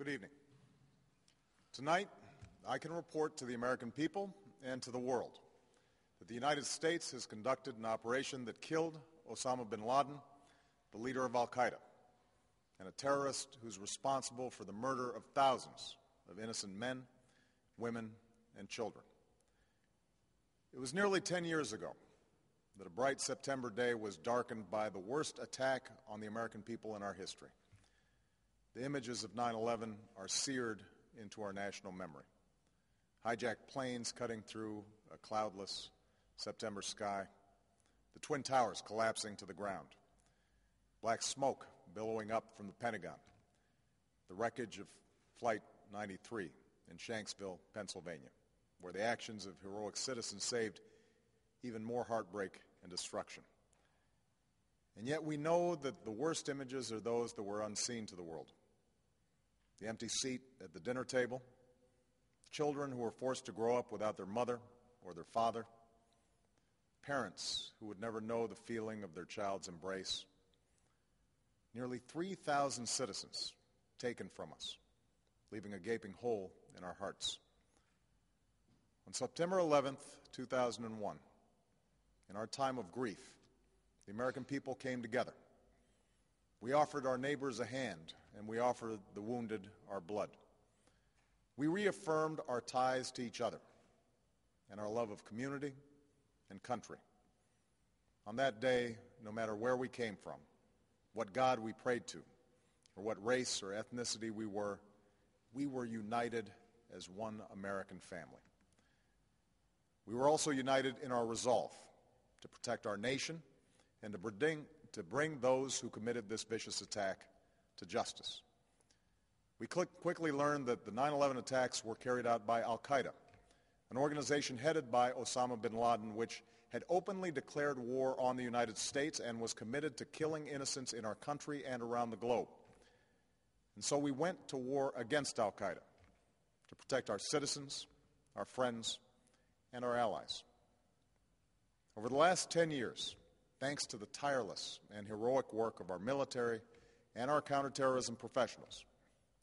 Good evening. Tonight, I can report to the American people and to the world that the United States has conducted an operation that killed Osama Bin Laden, the leader of al-Qaeda, and a terrorist who's responsible for the murder of thousands of innocent men, women, and children. It was nearly 10 years ago that a bright September day was darkened by the worst attack on the American people in our history. The images of 9/11 are seared into our national memory. Hijacked planes cutting through a cloudless September sky, the Twin Towers collapsing to the ground, black smoke billowing up from the Pentagon, the wreckage of Flight 93 in Shanksville, Pennsylvania, where the actions of heroic citizens saved even more heartbreak and destruction. And yet we know that the worst images are those that were unseen to the world. The empty seat at the dinner table, children who were forced to grow up without their mother or their father, parents who would never know the feeling of their child's embrace, nearly 3,000 citizens taken from us, leaving a gaping hole in our hearts. On September 11th, 2001, in our time of grief, the American people came together. We offered our neighbors a hand, and we offered the wounded our blood. We reaffirmed our ties to each other and our love of community and country. On that day, no matter where we came from, what God we prayed to, or what race or ethnicity we were united as one American family. We were also united in our resolve to protect our nation and to bring those who committed this vicious attack to justice. We quickly learned that the 9/11 attacks were carried out by al-Qaeda, an organization headed by Osama Bin Laden, which had openly declared war on the United States and was committed to killing innocents in our country and around the globe. And so we went to war against al-Qaeda to protect our citizens, our friends, and our allies. Over the last 10 years, thanks to the tireless and heroic work of our military and our counterterrorism professionals,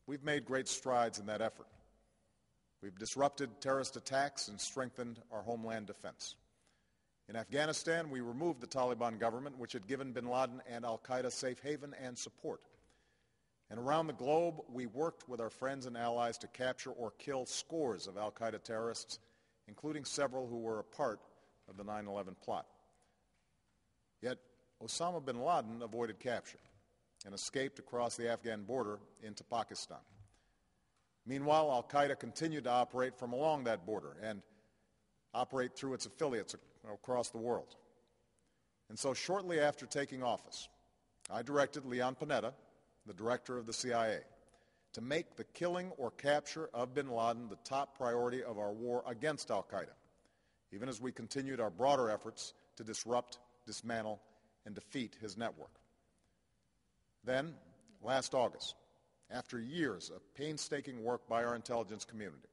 we've made great strides in that effort. We've disrupted terrorist attacks and strengthened our homeland defense. In Afghanistan, we removed the Taliban government, which had given bin Laden and al-Qaeda safe haven and support. And around the globe, we worked with our friends and allies to capture or kill scores of al-Qaeda terrorists, including several who were a part of the 9/11 plot. Yet Osama bin Laden avoided capture and escaped across the Afghan border into Pakistan. Meanwhile, al-Qaeda continued to operate from along that border and operate through its affiliates across the world. And so shortly after taking office, I directed Leon Panetta, the director of the CIA, to make the killing or capture of bin Laden the top priority of our war against al-Qaeda, even as we continued our broader efforts to disrupt, dismantle, and defeat his network. Then, last August, after years of painstaking work by our intelligence community,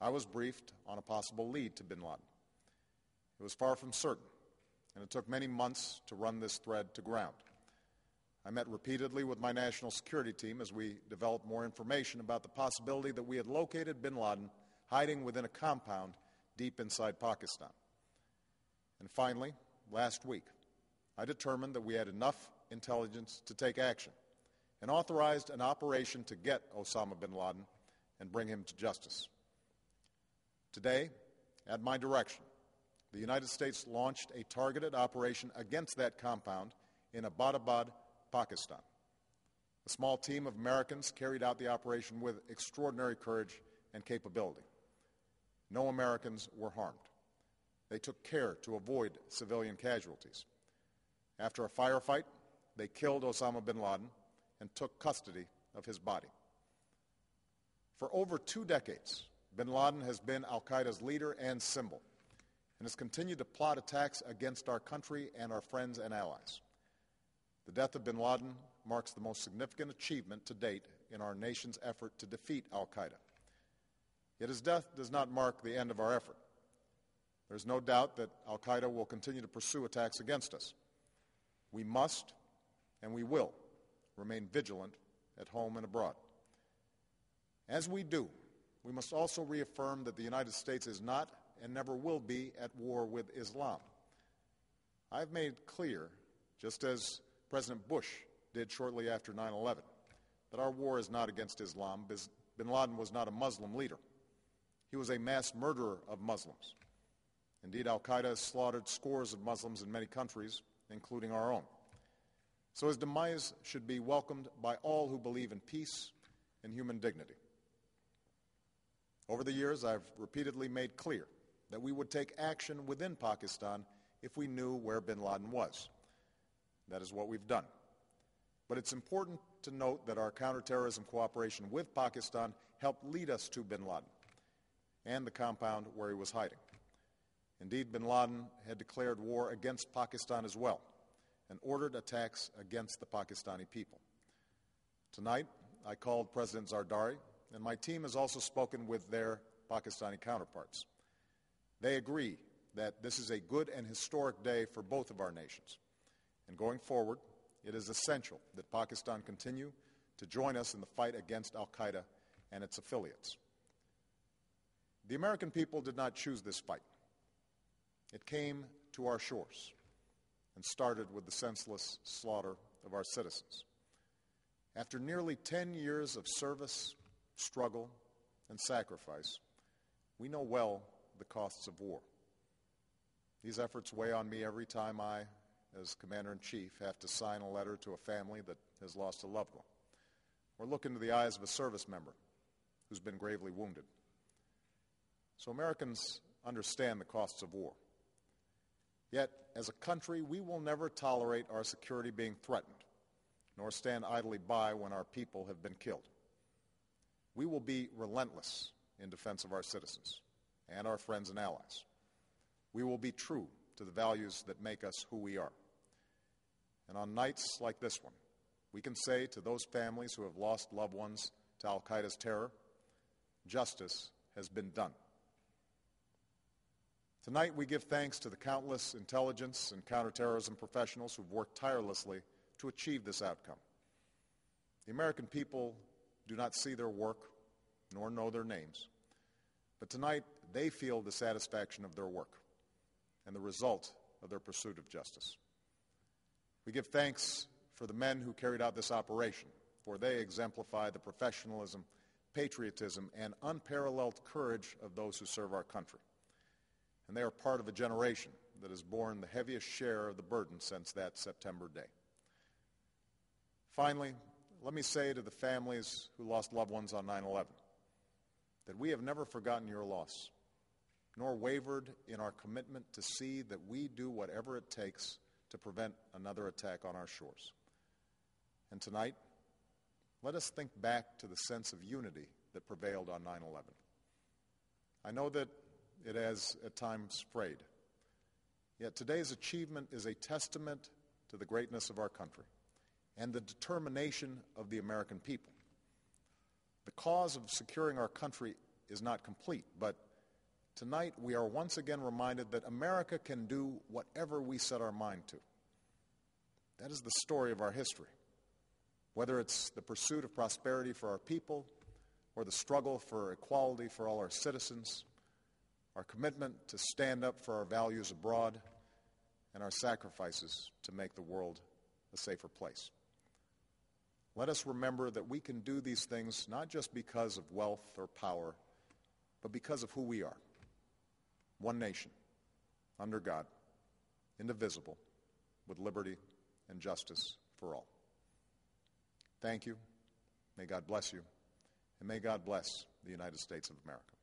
I was briefed on a possible lead to bin Laden. It was far from certain, and it took many months to run this thread to ground. I met repeatedly with my national security team as we developed more information about the possibility that we had located bin Laden hiding within a compound deep inside Pakistan. And finally, last week, I determined that we had enough intelligence to take action and authorized an operation to get Osama bin Laden and bring him to justice. Today, at my direction, the United States launched a targeted operation against that compound in Abbottabad, Pakistan. A small team of Americans carried out the operation with extraordinary courage and capability. No Americans were harmed. They took care to avoid civilian casualties. After a firefight, they killed Osama bin Laden and took custody of his body. For over 2 decades, bin Laden has been al-Qaeda's leader and symbol and has continued to plot attacks against our country and our friends and allies. The death of bin Laden marks the most significant achievement to date in our nation's effort to defeat al-Qaeda. Yet his death does not mark the end of our effort. There is no doubt that al-Qaeda will continue to pursue attacks against us. We must and we will remain vigilant at home and abroad. As we do, we must also reaffirm that the United States is not and never will be at war with Islam. I've made clear, just as President Bush did shortly after 9/11, that our war is not against Islam. Bin Laden was not a Muslim leader. He was a mass murderer of Muslims. Indeed, al-Qaeda has slaughtered scores of Muslims in many countries, including our own. So his demise should be welcomed by all who believe in peace and human dignity. Over the years, I've repeatedly made clear that we would take action within Pakistan if we knew where bin Laden was. That is what we've done. But it's important to note that our counterterrorism cooperation with Pakistan helped lead us to bin Laden and the compound where he was hiding. Indeed, bin Laden had declared war against Pakistan as well and ordered attacks against the Pakistani people. Tonight, I called President Zardari, and my team has also spoken with their Pakistani counterparts. They agree that this is a good and historic day for both of our nations. And going forward, it is essential that Pakistan continue to join us in the fight against al-Qaeda and its affiliates. The American people did not choose this fight. It came to our shores and started with the senseless slaughter of our citizens. After nearly 10 years of service, struggle, and sacrifice, we know well the costs of war. These efforts weigh on me every time I, as Commander-in-Chief, have to sign a letter to a family that has lost a loved one, or look into the eyes of a service member who's been gravely wounded. So Americans understand the costs of war. Yet, as a country, we will never tolerate our security being threatened, nor stand idly by when our people have been killed. We will be relentless in defense of our citizens and our friends and allies. We will be true to the values that make us who we are. And on nights like this one, we can say to those families who have lost loved ones to al-Qaeda's terror, justice has been done. Tonight, we give thanks to the countless intelligence and counterterrorism professionals who've worked tirelessly to achieve this outcome. The American people do not see their work nor know their names, but tonight they feel the satisfaction of their work and the result of their pursuit of justice. We give thanks for the men who carried out this operation, for they exemplify the professionalism, patriotism, and unparalleled courage of those who serve our country. And they are part of a generation that has borne the heaviest share of the burden since that September day. Finally, let me say to the families who lost loved ones on 9/11 that we have never forgotten your loss, nor wavered in our commitment to see that we do whatever it takes to prevent another attack on our shores. And tonight, let us think back to the sense of unity that prevailed on 9/11. I know that it has at times frayed, yet today's achievement is a testament to the greatness of our country and the determination of the American people. The cause of securing our country is not complete, but tonight we are once again reminded that America can do whatever we set our mind to. That is the story of our history. Whether it's the pursuit of prosperity for our people or the struggle for equality for all our citizens, our commitment to stand up for our values abroad, and our sacrifices to make the world a safer place. Let us remember that we can do these things not just because of wealth or power, but because of who we are. One nation, under God, indivisible, with liberty and justice for all. Thank you. May God bless you. And may God bless the United States of America.